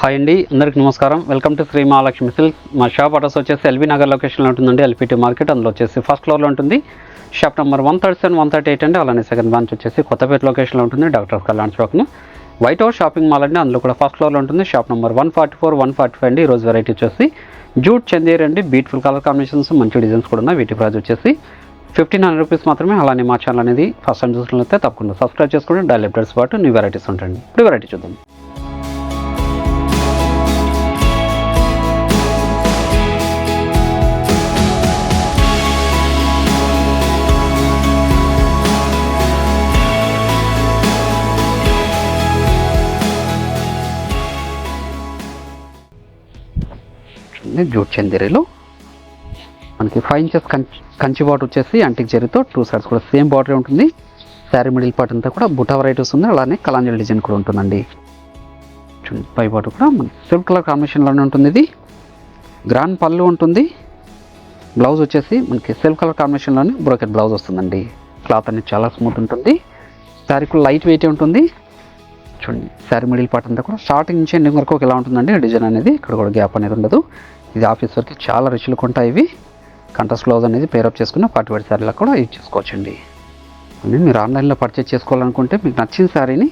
Hi అండి, అందరికీ నమస్కారం. Welcome to Shri Mahalakshmi silks. మా షాప్ అడ్రస్ వచ్చేసి ఎల్బీ నగర్ లొకేషన్లో ఉంటుందండి. ఎల్పిటి మార్కెట్, అందులో వచ్చేసి ఫస్ట్ ఫ్లోర్లో ఉంటుంది. షాప్ నెంబర్ 137, 138 అండి. అలానే సెకండ్ బ్రాంచ్ వచ్చేసి కొత్తపేట లొకేషన్లో ఉంటుంది. డాక్టర్ కళ్యాణ్ చౌక్ను వైట్ హౌస్ షాపింగ్ మాల్ అండి, అందులో కూడా ఫస్ట్ ఫ్లోర్లో ఉంటుంది. షాప్ నెంబర్ 144, 145 అండి. ఈరోజు వెరైటీ వచ్చేసి జూట్ చందేరి అండి. బ్యూటిఫుల్ కలర్ కాంబినేషన్స్, మంచి డిజైన్స్ కూడా ఉన్నాయి. వీటి ప్రైస్ వచ్చేసి 1500 రూపీస్ మాత్రమే. అలానే మా ఛానల్ అనేది ఫస్ట్ టైం చూసినట్లయితే తప్పకుండా సబ్స్క్రైబ్ చేసుకోండి. డైలీ అప్డేట్స్ పాటు న్యూ వెరైటీస్ ఉంటాయండి. ఇప్పుడు వెరైటీ చూద్దాం. జూట్ చందేరిలో మనకి 5 ఇంచెస్ కంచి బార్డర్ వచ్చేసి అంటిక్ జరీతో 2 సైడ్స్ కూడా సేమ్ బార్డర్ ఉంటుంది. శారీ మిడిల్ పార్ట్ అంతా కూడా బుటా వెరైటీస్ ఉంది. అలానే కలాంజలి డిజైన్ కూడా ఉంటుందండి. పై బార్డర్ కూడా మనకి సిల్క్ కలర్ కాంబినేషన్లోనే ఉంటుంది. ఇది గ్రాండ్ పళ్ళు ఉంటుంది. బ్లౌజ్ వచ్చేసి మనకి సిల్క్ కలర్ కాంబినేషన్లోనే బ్రోకెట్ బ్లౌజ్ వస్తుందండి. క్లాత్ అనేది చాలా స్మూత్ ఉంటుంది. శారీ కూడా లైట్ వెయిట్ ఉంటుంది. చూడండి, శారీ మిడిల్ పార్ట్ అంతా కూడా స్టార్టింగ్ నుంచి ఎండింగ్ వరకు ఇలా ఉంటుందండి. డిజైన్ అనేది ఇక్కడ కూడా గ్యాప్ అనేది ఉండదు. ఇది ఆఫీస్ వరకు చాలా రిచ్లుగా ఉంటాయి. ఇవి కంట్రాస్ట్ బ్లౌజ్ అనేది పేరప్ చేసుకున్న పార్టీ వేర్ శారీలకు కూడా యూజ్ చేసుకోవచ్చండి. మీరు ఆన్లైన్లో పర్చేస్ చేసుకోవాలనుకుంటే మీకు నచ్చిన శారీని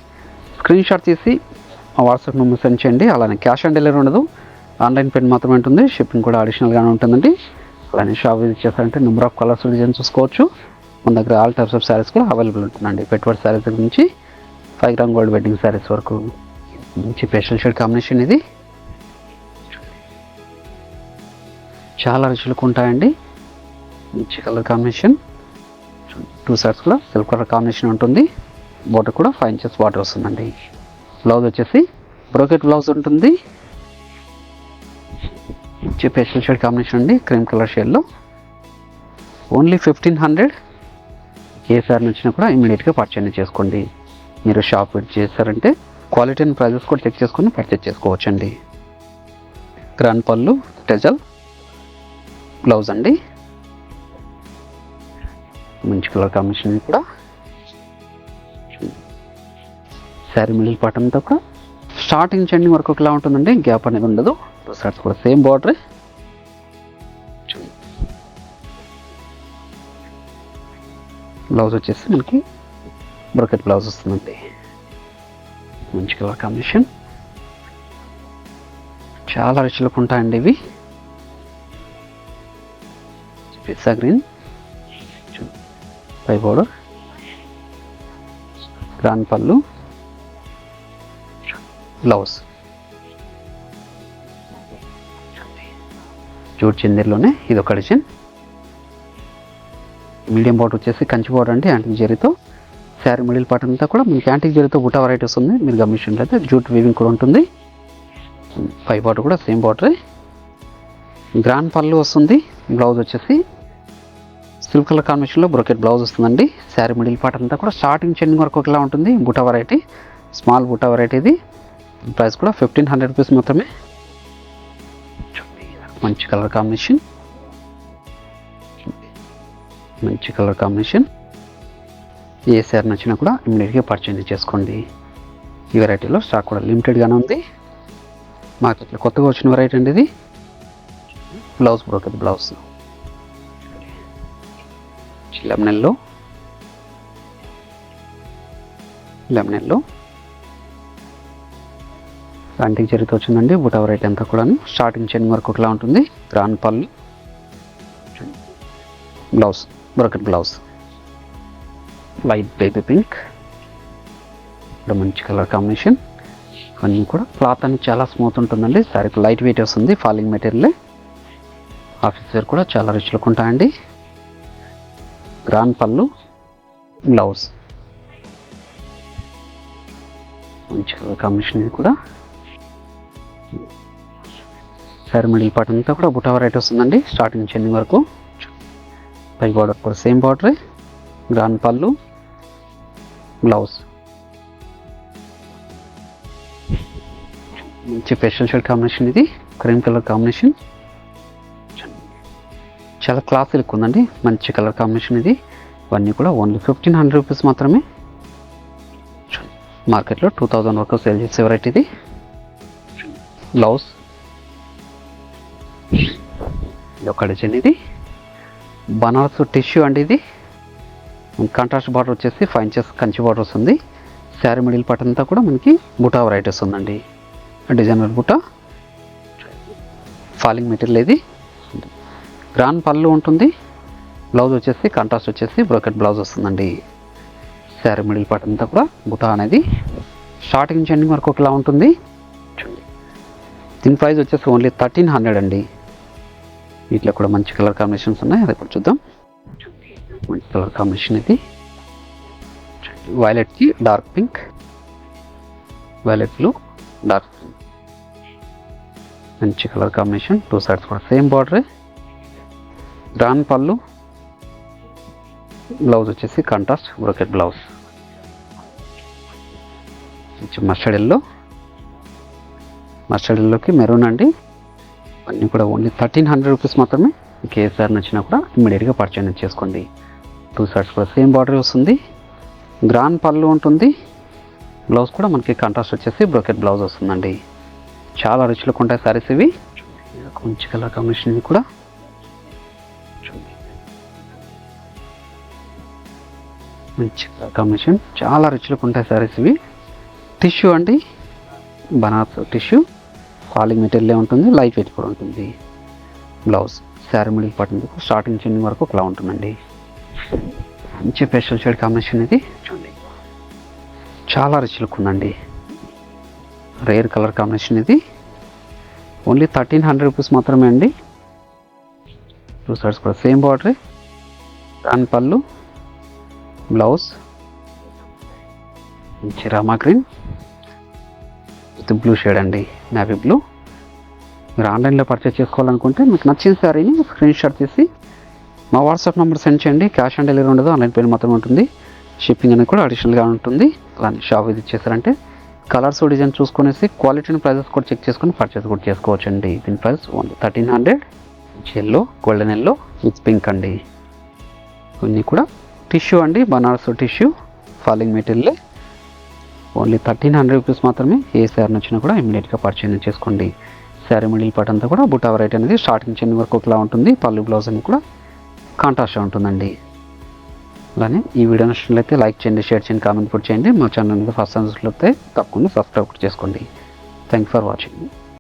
స్క్రీన్ షాట్ తీసి మా వాట్సాప్ నెంబర్ సెండ్ చేయండి. అలానే క్యాష్ ఆన్ డెలివరీ ఉండదు, ఆన్లైన్ పేమెంట్ మాత్రమే ఉంటుంది. షిప్పింగ్ కూడా అడిషనల్గానే ఉంటుందండి. అలానే షాప్ విజిట్ చేస్తారంటే నెంబర్ ఆఫ్ కలర్స్ డిజైన్ చూసుకోవచ్చు. మన దగ్గర ఆల్ టైప్స్ ఆఫ్ శారీస్ కూడా అవైలబుల్ ఉంటుందండి. పెట్టుబడి శారీస్ దగ్గర నుంచి 5 గ్రామ్ గోల్డ్ వెడ్డింగ్ శారీస్ వరకు మంచి పేస్టల్ షేడ్ కాంబినేషన్. ఇది చాలా రుచులకు ఉంటాయండి. మంచి కలర్ కాంబినేషన్. 2 సైడ్స్ కూడా సిల్క్ కలర్ కాంబినేషన్ ఉంటుంది. బార్డర్ కూడా 5 ఇంచెస్ బార్డర్ వస్తుందండి. బ్లౌజ్ వచ్చేసి బ్రోకెట్ బ్లౌజ్ ఉంటుంది. మంచి పేస్టల్ షేడ్ కాంబినేషన్ అండి, క్రీమ్ కలర్ షేడ్లో. ఓన్లీ 1500. ఏ సారీ నచ్చినా కూడా ఇమీడియట్గా పర్చేజ్ చేసుకోండి. మీరు షాప్ విజిట్ చేశారంటే క్వాలిటీ అండ్ ప్రైజెస్ కూడా చెక్ చేసుకుని పర్చేజ్ చేసుకోవచ్చండి. గ్రాండ్ పళ్ళు, టెజల్ బ్లౌజ్ అండి. మంచి కలర్ కాంబినేషన్ కూడా. శారీ మిడిల్ పార్ట్ అంతా కూడా స్టార్టింగ్ నుంచి ఎండింగ్ వరకు ఇలా ఉంటుందండి. గ్యాప్ అనేది ఉండదు. 2 సైడ్స్ కూడా సేమ్ బార్డర్. బ్లౌజ్ వచ్చేసి మనకి బ్రోకెట్ బ్లౌజ్ వస్తుందండి. మంచి కలర్ కాంబినేషన్. చాలా రుచులకు ఉంటాయండి ఇవి. పిస్తా గ్రీన్, పై బోర్డర్, గ్రాండ్ పళ్ళు, బ్లౌజ్. జూట్ చందేరిలోనే ఇది ఒక డిజైన్. మీడియం బార్డర్ వచ్చేసి కంచి బార్డర్ అండి, యాంటిక్ జరీతో. శారీ మిడిల్ పార్ట్ అంతా కూడా మనకి యాంటిక్ జరీతో బుటా వెరైటీ వస్తుంది. మీరు గమనించినట్లయితే జూట్ వీవింగ్ కూడా ఉంటుంది. పై బార్డర్ కూడా సేమ్ బార్డరే. గ్రాండ్ పళ్ళు వస్తుంది. బ్లౌజ్ వచ్చేసి సిల్క్ కలర్ కాంబినేషన్లో బ్రోకెట్ బ్లౌజ్ వస్తుందండి. శారీ మిడిల్ పార్ట్ అంతా కూడా స్టార్టింగ్ చెండింగ్ వరకు ఇలా ఉంటుంది. బుటా వెరైటీ, స్మాల్ బుటా వెరైటీ. ఇది ప్రైస్ కూడా 1500 రూపీస్ మాత్రమే. మంచి కలర్ కాంబినేషన్. మంచి కలర్ కాంబినేషన్. ఏ శారీ నచ్చినా కూడా ఇమీడియట్గా పర్చేజ్ చేసుకోండి. ఈ వెరైటీలో స్టాక్ కూడా లిమిటెడ్గానే ఉంది. మార్కెట్లో కొత్తగా వచ్చిన వెరైటీ అండి ఇది. Blouse brocade blouse. Lemon yellow antique జరీతో వచ్చిందండి. బుటా వెరైటీ అంతా కూడా స్టార్టింగ్ చెన్ వరకు ఇలా ఉంటుంది. గ్రాండ్ పళ్ళు, blouse brocade blouse. Light baby pink, ఇక్కడ మంచి కలర్ కాంబినేషన్. ఇవన్నీ కూడా క్లాత్ అనేది చాలా స్మూత్ ఉంటుందండి. శారీకి లైట్ వెయిట్ వస్తుంది. Falling material. ఆఫీస్ వేర్ కూడా చాలా రిచ్లుగా ఉంటాయండి. గ్రాండ్ పళ్ళు, బ్లౌజ్. మంచి కలర్ కాంబినేషన్. ఇది కూడా శారీ మిడిల్ పార్ట్ అంతా కూడా బుటా వెరైటీ వస్తుందండి. స్టార్టింగ్ నుంచి ఎండింగ్ వరకు. పై బార్డర్ కూడా సేమ్ బార్డరే. గ్రాండ్ పళ్ళు, బ్లౌజ్. మంచి పేస్టల్ షేడ్ కాంబినేషన్. ఇది క్రీమ్ కలర్ కాంబినేషన్. చాలా క్లాస్ లుక్ ఉందండి. మంచి కలర్ కాంబినేషన్. ఇది ఇవన్నీ కూడా ఓన్లీ 1500 రూపీస్ మాత్రమే. మార్కెట్లో 2000 వరకు సేల్ చేసే వెరైటీ ఇది. బ్లౌజ్ ఇది ఒక డిజైన్. ఇది బనారస్ టిష్యూ అండి. ఇది కాంట్రాస్ట్ బార్డర్ వచ్చేసి 5 ఇంచెస్ కంచి బార్డర్ వస్తుంది. శారీ మిడిల్ పార్ట్ అంతా కూడా మనకి బుటా వెరైటీ వస్తుందండి. డిజైనర్ బుటా, ఫాలింగ్ మెటీరియల్. ఇది గ్రాండ్ పళ్ళు ఉంటుంది. బ్లౌజ్ వచ్చేసి కాంట్రాస్ట్ వచ్చేసి బ్రోకెట్ బ్లౌజ్ వస్తుందండి. శారీ మిడిల్ పార్ట్ అంతా కూడా బుటా అనేది స్టార్టింగ్ నుంచి ఎండింగ్ వరకు ఒకలా ఉంటుంది. దీని ప్రైస్ వచ్చేసి ఓన్లీ 1300 అండి. వీటిలో కూడా మంచి కలర్ కాంబినేషన్స్ ఉన్నాయి, అది ఇప్పుడు చూద్దాం. మంచి కలర్ కాంబినేషన్ ఇది. వైలెట్కి dark pink, violet blue, dark pink, మంచి కలర్ కాంబినేషన్. 2 సైడ్స్ కూడా సేమ్ బార్డర్. గ్రాండ్ పళ్ళు, బ్లౌజ్ వచ్చేసి కాంట్రాస్ట్ బ్రోకెట్ బ్లౌజ్. మంచి మస్టర్డ్ ఎల్లో, మస్టర్డ్ ఎల్లోకి మెరూన్ అండి. అన్నీ కూడా ఓన్లీ 1300 రూపీస్ మాత్రమే. మీకు ఏ సార్ నచ్చినా కూడా ఇమ్మీడియట్గా పర్చేజ్ చేసుకోండి. 2 సైడ్స్ కూడా సేమ్ బార్డర్ వస్తుంది. గ్రాండ్ పళ్ళు ఉంటుంది. బ్లౌజ్ కూడా మనకి కాంట్రాస్ట్ వచ్చేసి బ్రోకెట్ బ్లౌజ్ వస్తుందండి. చాలా రిచ్ లుక్ ఉంటాయి సారీస్ ఇవి. మంచి కలర్ కాంబినేషన్ ఇది కూడా. మంచి కలర్ కాంబినేషన్, చాలా రిచ్ లుక్ ఉంటాయి సారీస్ ఇవి. టిష్యూ అండి, బనారస్ టిష్యూ, ఫాలింగ్ మెటీరియల్ ఉంటుంది, లైట్ వెయిట్ కూడా ఉంటుంది. Blouse sari middle part starting చెండింగ్ వరకు ఒకలా ఉంటుందండి. మంచి పేస్టల్ షేడ్ కాంబినేషన్ ఇది. చూడండి, చాలా రిచ్ లుక్ ఉందండి. రేర్ కలర్ కాంబినేషన్ ఇది. ఓన్లీ 1300 రూపీస్ మాత్రమే అండి. 2 సైడ్స్ కూడా సేమ్ బార్డర్. గ్రాండ్ పళ్ళు, బ్లౌజ్ మంచి Rama green with blue shade అండి, నేవీ బ్లూ. మీరు ఆన్లైన్లో పర్చేస్ చేసుకోవాలనుకుంటే మీకు నచ్చిన శారీని స్క్రీన్ షాట్ తీసి మా వాట్సాప్ నెంబర్ సెండ్ చేయండి. క్యాష్ ఆన్ డెలివరీ ఉండదు, ఆన్లైన్ పేమెంట్ మాత్రమే ఉంటుంది. షిప్పింగ్ అనేది కూడా అడిషనల్గా ఉంటుంది. అలానే షాప్ విజిట్ చేశారంటే కలర్స్ డిజైన్ చూసుకునేసి క్వాలిటీని ప్రైజెస్ కూడా చెక్ చేసుకొని పర్చేస్ కూడా చేసుకోవచ్చండి. దీని price only 1300. Yellow, golden yellow with pink అండి. ఇవన్నీ కూడా టిష్యూ అండి, Banaras tissue, falling material. Only 1300 rupees మాత్రమే. ఏ శారీ నచ్చినా కూడా ఇమీడియట్గా పర్చేజ్ చేసుకోండి. శారీ మిడిల్ పార్ట్ అంతా కూడా బుటా వెరైటీ అనేది స్టార్టింగ్ చిన్న వరకు ఒకలా ఉంటుంది. పళ్ళు బ్లౌజ్ అని కూడా కాంట్రాస్ట్ ఉంటుందండి. అలానే ఈ వీడియో నచ్చినట్లయితే లైక్ చేయండి, షేర్ చేయండి, కామెంట్ కూడా చేయండి. మా ఛానల్ మీద ఫస్ట్ టైం చూసినట్లయితే తప్పకుండా సబ్స్క్రైబ్ కూడా చేసుకోండి. Thank for watching.